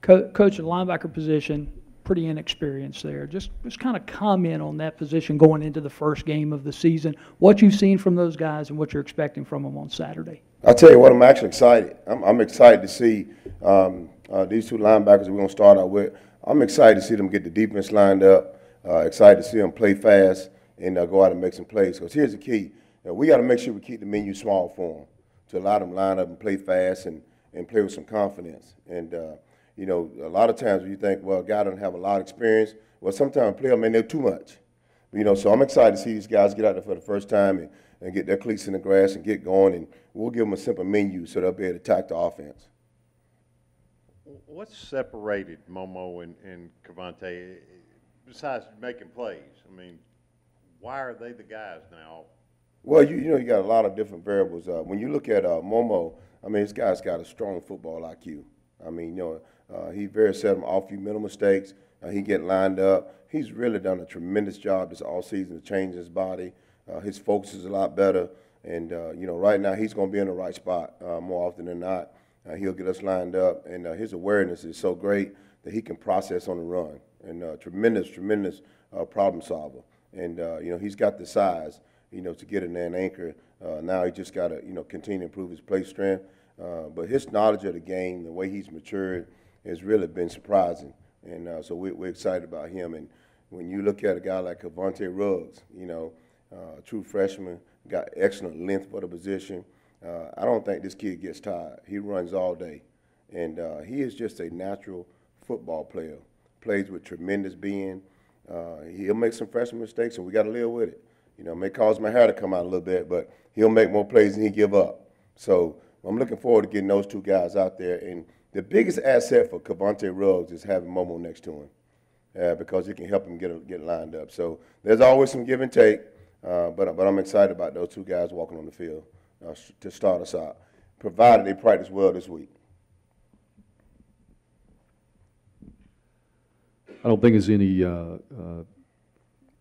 Coach, the linebacker position, pretty inexperienced there. Just kind of comment on that position going into the first game of the season, what you've seen from those guys and what you're expecting from them on Saturday. I'll tell you what, I'm actually excited. I'm excited to see these two linebackers we're going to start out with. I'm excited to see them get the defense lined up, excited to see them play fast and go out and make some plays. Because here's the key. We got to make sure we keep the menu small for them to allow them to line up and play fast and play with some confidence. And, you know, a lot of times when you think, well, a guy doesn't have a lot of experience, well, sometimes a player may know too much. You know, so I'm excited to see these guys get out there for the first time and get their cleats in the grass and get going, and we'll give them a simple menu so they'll be able to attack the offense. What's separated Momo and Cavante besides making plays? I mean, why are they the guys now? Well, you know, you got a lot of different variables. When you look at Momo, I mean, this guy's got a strong football IQ. I mean, you know, he very seldom off few mental mistakes. He get lined up. He's really done a tremendous job this offseason to change his body. His focus is a lot better. And, you know, right now he's going to be in the right spot more often than not. He'll get us lined up. And his awareness is so great that he can process on the run. And tremendous problem solver. And, you know, he's got the size, you know, to get in there and anchor. Now he just got to, you know, continue to improve his play strength. But his knowledge of the game, the way he's matured, has really been surprising. And so we're excited about him. And when you look at a guy like Cavante Ruggs, you know, a true freshman, got excellent length for the position. I don't think this kid gets tired. He runs all day. And he is just a natural football player. Plays with tremendous being. He'll make some freshman mistakes, and we got to live with it. You know, it may cause my hair to come out a little bit, but he'll make more plays than he give up. So I'm looking forward to getting those two guys out there. And the biggest asset for Cavante Ruggs is having Momo next to him because it can help him get lined up. So there's always some give and take, but I'm excited about those two guys walking on the field to start us out, provided they practice well this week. I don't think there's any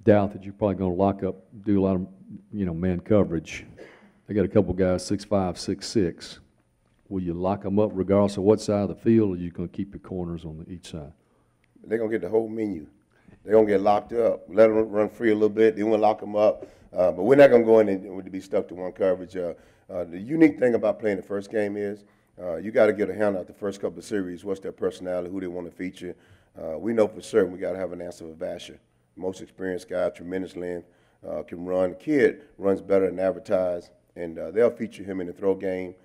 doubt that you're probably going to lock up, do a lot of, you know, man coverage. They got a couple guys 6'5", 6'6". Will you lock them up regardless of what side of the field, or are you going to keep your corners on each side? They're going to get the whole menu. They're going to get locked up. Let them run free a little bit. Then we'll lock them up. But we're not going to go in and be stuck to one coverage. The unique thing about playing the first game is you got to get a handle out the first couple of series. What's their personality, who they want to feature. We know for certain we got to have an answer for Vasher. Most experienced guy, tremendous length, can run. The kid runs better than advertised, and they'll feature him in the throw game.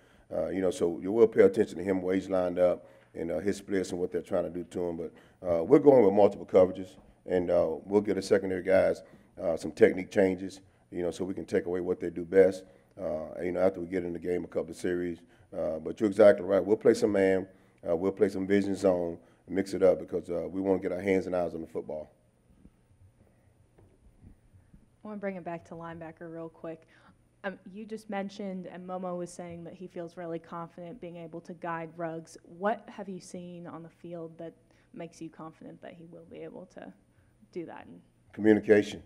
You know, so you will pay attention to him where he's lined up and his splits and what they're trying to do to him. But we're going with multiple coverages, and we'll get the secondary guys some technique changes, you know, so we can take away what they do best, you know, after we get in the game a couple of series. But you're exactly right. We'll play some man. We'll play some vision zone, mix it up because we want to get our hands and eyes on the football. I want to bring it back to linebacker real quick. You just mentioned, and Momo was saying that he feels really confident being able to guide Ruggs. What have you seen on the field that makes you confident that he will be able to do that? Communication.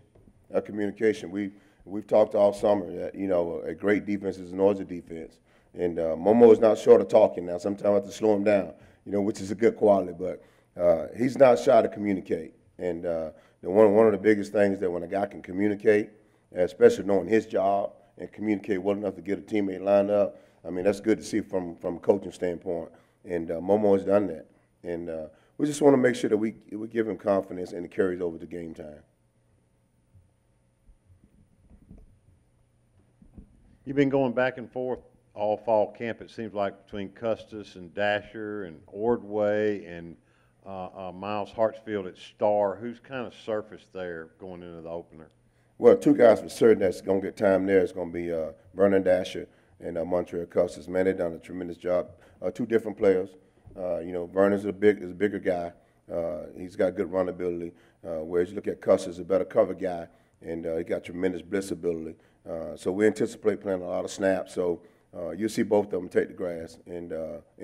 Communication. We've talked all summer that, you know, a great defense is a noisy defense. And Momo is not short of talking. Now, sometimes I have to slow him down, you know, which is a good quality. But he's not shy to communicate. And one of the biggest things that when a guy can communicate, especially knowing his job, and communicate well enough to get a teammate lined up, I mean, that's good to see from a coaching standpoint. And Momo has done that. And we just want to make sure that we give him confidence and it carries over to game time. You've been going back and forth all fall camp, it seems like, between Custis and Dasher and Ordway and Miles Hartsfield at Star. Who's kind of surfaced there going into the opener? Well, two guys for certain that's going to get time there is going to be Vernon Dasher and Montreal Custis. Man, they've done a tremendous job. Two different players. You know, Vernon's a bigger guy. He's got good run ability. Whereas you look at Custis, a better cover guy, and he got tremendous blitz ability. So we anticipate playing a lot of snaps. So you'll see both of them take the grass and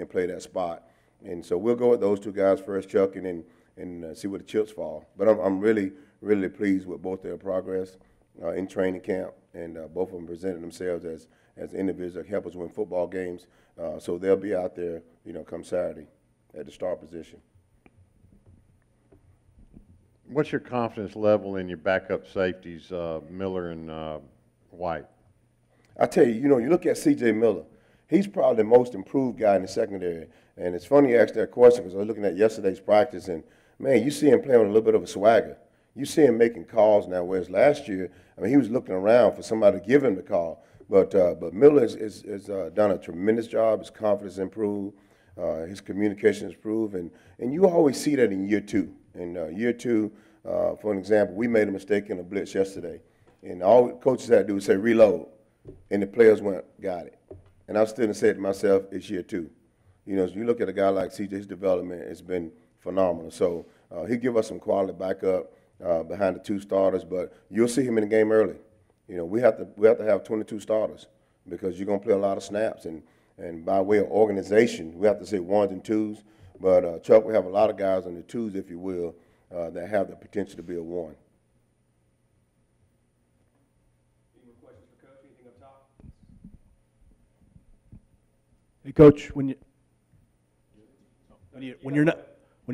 play that spot. And so we'll go with those two guys first, Chuck, and then see where the chips fall. But I'm really pleased with both their progress in training camp, and both of them presented themselves as individuals that help us win football games. So they'll be out there, you know, come Saturday at the star position. What's your confidence level in your backup safeties, Miller and White? I tell you, you look at C.J. Miller. He's probably the most improved guy in the secondary. And it's funny you asked that question because I was looking at yesterday's practice, and, man, you see him playing with a little bit of a swagger. You see him making calls now, whereas last year, I mean, he was looking around for somebody to give him the call. But Miller has done a tremendous job. His confidence improved. His communication improved. And you always see that in year two. In year two, for an example, we made a mistake in a blitz yesterday. And all coaches had to do was say, reload. And the players went, got it. And I was still saying to myself, it's year two. As you look at a guy like CJ's development, it's been phenomenal. So he give us some quality backup behind the two starters, but you'll see him in the game early. We have to have 22 starters because you're going to play a lot of snaps. And by way of organization, we have to say ones and twos. But Chuck, we have a lot of guys on the twos, if you will, that have the potential to be a one. Hey, Coach, when you're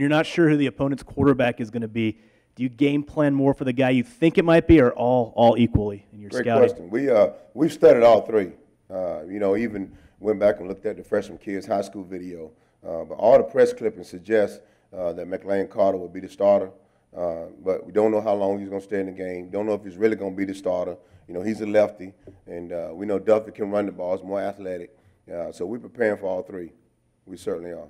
not sure who the opponent's quarterback is going to be, do you game plan more for the guy you think it might be, or all equally in your scouting? Great question. We've studied all three. Even went back and looked at the freshman kid's high school video. But all the press clippings suggest that McLean Carter will be the starter. But we don't know how long he's going to stay in the game. Don't know if he's really going to be the starter. He's a lefty, and we know Duffy can run the ball. He's more athletic. So we're preparing for all three. We certainly are.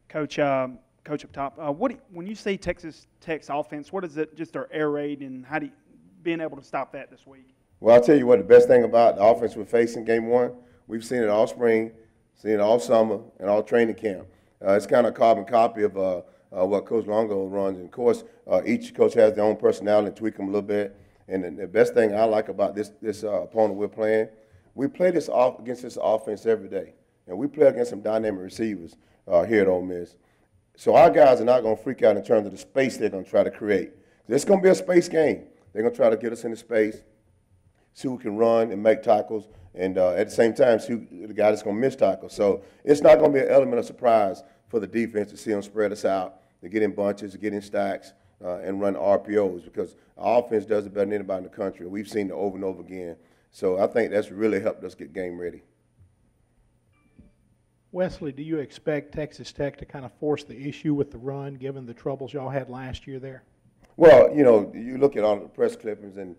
Coach, up top, when you say Texas Tech's offense, what is it, just their air raid, and how do you being able to stop that this week? Well, I'll tell you what, the best thing about the offense we're facing game one, we've seen it all spring, seen it all summer, and all training camp. It's kind of a carbon copy of what Coach Longo runs. And, of course, each coach has their own personality and tweak them a little bit. And the best thing I like about this opponent we're playing, we play against this offense every day. And we play against some dynamic receivers here at Ole Miss. So our guys are not going to freak out in terms of the space they're going to try to create. It's going to be a space game. They're going to try to get us into space, see who can run and make tackles, and at the same time, see the guy that's going to miss tackles. So it's not going to be an element of surprise for the defense to see them spread us out, to get in bunches, to get in stacks, and run RPOs, because our offense does it better than anybody in the country. We've seen it over and over again. So I think that's really helped us get game ready. Wesley, do you expect Texas Tech to kind of force the issue with the run, given the troubles y'all had last year there? Well, you look at all the press clippings, and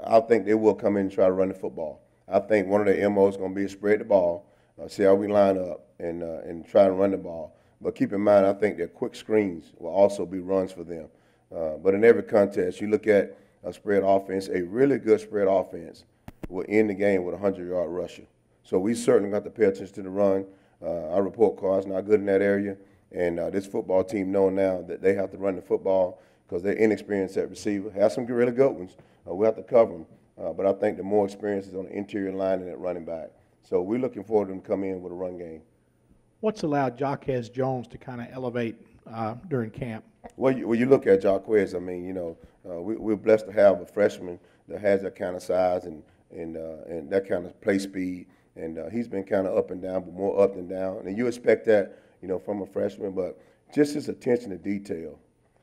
I think they will come in and try to run the football. I think one of their MOs is going to be to spread the ball, see how we line up, and try to run the ball. But keep in mind, I think their quick screens will also be runs for them. But in every contest, you look at a spread offense, a really good spread offense will end the game with a 100-yard rusher. So we certainly got to pay attention to the run. Our report card's not good in that area. And this football team know now that they have to run the football because they're inexperienced at receiver. Have some really good ones. We have to cover them. But I think the more experience is on the interior line and at running back. So we're looking forward to them to come in with a run game. What's allowed Jaquez Jones to kind of elevate during camp? Well, you look at Jaquez, I mean, we're blessed to have a freshman that has that kind of size and that kind of play speed. And he's been kind of up and down, but more up than down. And you expect that, from a freshman. But just his attention to detail,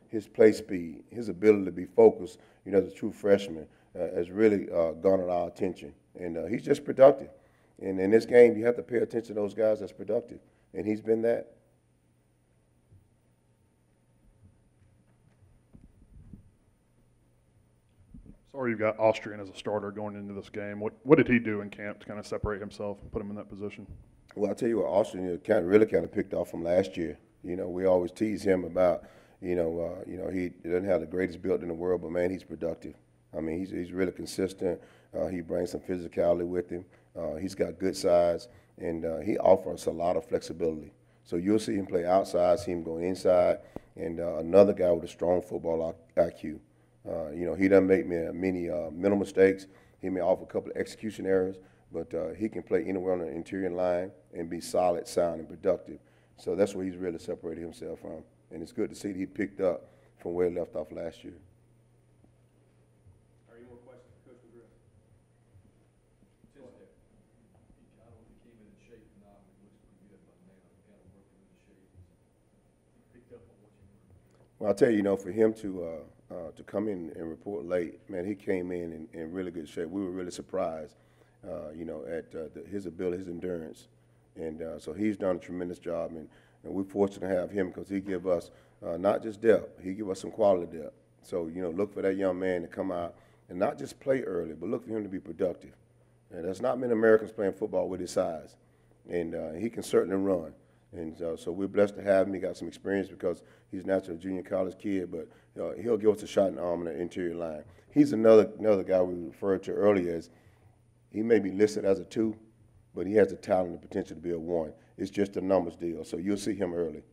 his play speed, his ability to be focused, as a true freshman, has really garnered our attention. And he's just productive. And in this game, you have to pay attention to those guys that's productive. And he's been that. Sorry, you've got Austrian as a starter going into this game. What did he do in camp to kind of separate himself and put him in that position? Well, I'll tell you what, Austrian really kind of picked off from last year. We always tease him about, he doesn't have the greatest build in the world, but, man, he's productive. I mean, he's really consistent. He brings some physicality with him. He's got good size, and he offers a lot of flexibility. So you'll see him play outside, see him go inside, and another guy with a strong football IQ. He doesn't make many mental mistakes. He may offer a couple of execution errors, but he can play anywhere on the interior line and be solid, sound, and productive. So that's where he's really separated himself from. And it's good to see that he picked up from where he left off last year. Are any more questions for Coach McGriff? I don't know if he came in shape or not, but it looks pretty good by now. Kind of working in the shape. Well, I'll tell you, you know, for him to come in and report late, man, he came in really good shape. We were really surprised, you know, at his ability, his endurance. And so he's done a tremendous job, and we're fortunate to have him because he give us not just depth, he give us some quality depth. So, you know, look for that young man to come out and not just play early, but look for him to be productive. And there's not many Americans playing football with his size, and he can certainly run. And so we're blessed to have him. He got some experience because he's naturally a junior college kid, but he'll give us a shot in the arm on the interior line. He's another guy we referred to earlier as he may be listed as a 2, but he has the talent and the potential to be a 1. It's just a numbers deal, so you'll see him early.